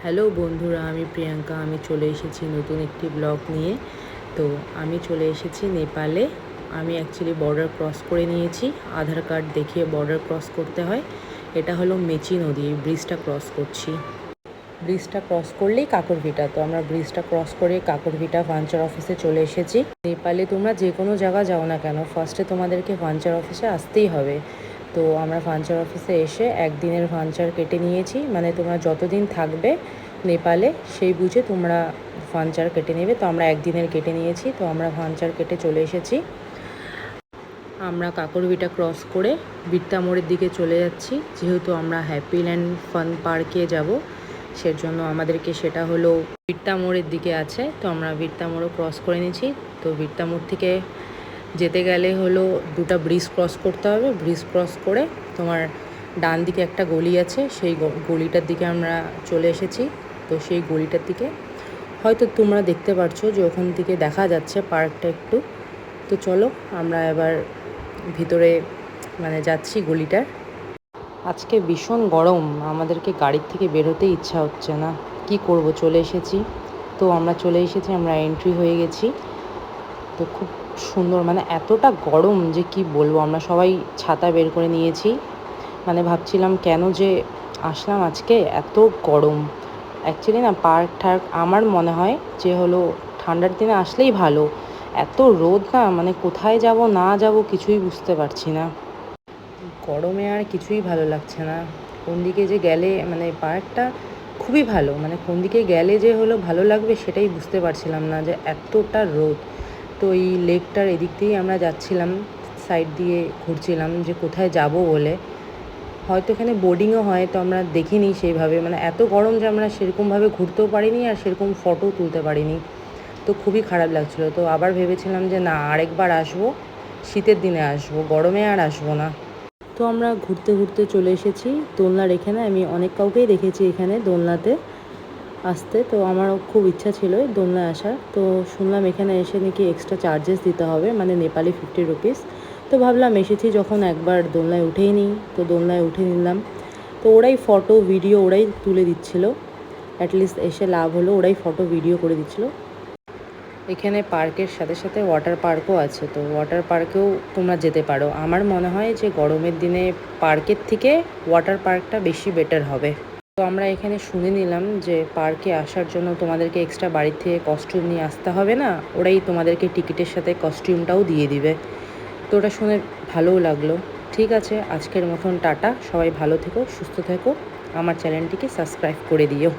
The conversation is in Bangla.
হ্যালো বন্ধুরা, আমি প্রিয়াঙ্কা। আমি চলে এসেছি নতুন একটি ব্লগ নিয়ে। তো আমি চলে এসেছি নেপালে। আমি অ্যাকচুয়ালি বর্ডার ক্রস করে নিয়েছি। আধার কার্ড দেখিয়ে বর্ডার ক্রস করতে হয়। এটা হলো মেচি নদী। ব্রিজটা ক্রস করছি। ব্রিজটা ক্রস করলেই কাকরভিটা। তো আমরা ব্রিজটা ক্রস করে কাকরভিটা ভাঞ্চার অফিসে চলে এসেছি। নেপালে তোমরা যে কোনো জায়গা যাও না কেন, ফার্স্টে তোমাদেরকে ভাঞ্চার অফিসে আসতেই হবে। তো আমরা ভাঞ্চার অফিসে এসে একদিনের ভাঞ্চার কেটে নিয়েছি। মানে তোমরা যতদিন থাকবে নেপালে সেই বুঝে তোমরা ভাঞ্চার কেটে নেবে। তো আমরা একদিনের কেটে নিয়েছি। তো আমরা ভাঞ্চার কেটে চলে এসেছি। আমরা কাকরভিটা ক্রস করে বিরতা মোড়ের দিকে চলে যাচ্ছি। যেহেতু আমরা হ্যাপিল্যান্ড ফান পার্কে যাব, সেজন্য আমাদেরকে সেটা হলো বিরতা মোড়ের দিকে আছে। তো আমরা বিরতা মোড়ও ক্রস করে নিয়েছি। তো বিরতা মোড় থেকে যেতে গেলে হলো দুটো ব্রিজ ক্রস করতে হবে। ব্রিজ ক্রস করে তোমার ডান দিকে একটা গলি আছে, সেই গলিটার দিকে আমরা চলে এসেছি। তো সেই গলিটার দিকে হয়তো তোমরা দেখতে পারছো যে ওখান থেকে দেখা যাচ্ছে পার্কটা একটু। তো চলো আমরা এবার ভিতরে যাচ্ছি গলিটার। আজকে ভীষণ গরম, আমাদেরকে গাড়ির থেকে বেরোতে ইচ্ছা হচ্ছে না। কি করব, চলে এসেছি। তো আমরা চলে এসেছি, আমরা এন্ট্রি হয়ে গেছি। তো খুব সুন্দর, এতটা গরম যে কি বলবো। আমরা সবাই ছাতা বের করে নিয়েছি। ভাবছিলাম কেন যে আসলাম আজকে, এত গরম। অ্যাকচুয়ালি না, পার্ক ঠার্ক আমার মনে হয় যে হলো ঠান্ডার দিনে আসলেই ভালো। এত রোদ না, কোথায় যাব না যাব কিছুই বুঝতে পারছি না। গরমে আর কিছুই ভালো লাগছে না। কোন দিকে যে গেলে পার্কটা খুবই ভালো, কোন দিকে গেলে যে হলো ভালো লাগবে সেটাই বুঝতে পারছিলাম না, যে এতটা রোদ। তো এই লেকটার এদিক দিয়েই আমরা যাচ্ছিলাম, সাইড দিয়ে ঘুরছিলাম যে কোথায় যাব বলে। হয়তো এখানে বোর্ডিংও হয়, তো আমরা দেখিনি সেইভাবে। এত গরম যে আমরা সেরকমভাবে ঘুরতেও পারিনি আর সেরকম ফটোও তুলতে পারিনি। তো খুবই খারাপ লাগছিলো। তো আবার ভেবেছিলাম যে না, আরেকবার আসবো, শীতের দিনে আসবো, গরমে আর আসবো না। তো আমরা ঘুরতে ঘুরতে চলে এসেছি দোলনার এখানে। আমি অনেক কাউকেই দেখেছি এখানে দোলনাতে আসতে। তো আমারও খুব ইচ্ছা ছিল দোলনায় আসার। তো শুনলাম এখানে এসে নাকি এক্সট্রা চার্জেস দিতে হবে, নেপালি 50 রুপিস। তো ভাবলাম এসেছি যখন একবার দোলনায় উঠেই নিই। তো দোলনায় উঠে নিলাম। তো ওরাই ফটো ভিডিও ওরাই তুলে দিচ্ছিলো। অ্যাটলিস্ট এসে লাভ হলো, ওরাই ফটো ভিডিও করে দিচ্ছিলো। এখানে পার্কের সাথে সাথে ওয়াটার পার্কও আছে। তো ওয়াটার পার্কেও তোমরা যেতে পারো। আমার মনে হয় যে গরমের দিনে পার্কের থেকে ওয়াটার পার্কটা বেশি বেটার হবে। তো আমরা এখানে শুনে নিলাম যে পার্কে আসার জন্য তোমাদেরকে এক্সট্রা বাড়ির থেকে কস্টিউম নিয়ে আসতে হবে না, ওরাই তোমাদেরকে টিকিটের সাথে কস্টিউমটাও দিয়ে দিবে। তো ওটা শুনে ভালোও লাগলো। ঠিক আছে, আজকের মতন টাটা। সবাই ভালো থেকো, সুস্থ থেকো। আমার চ্যানেলটিকে সাবস্ক্রাইব করে দিও।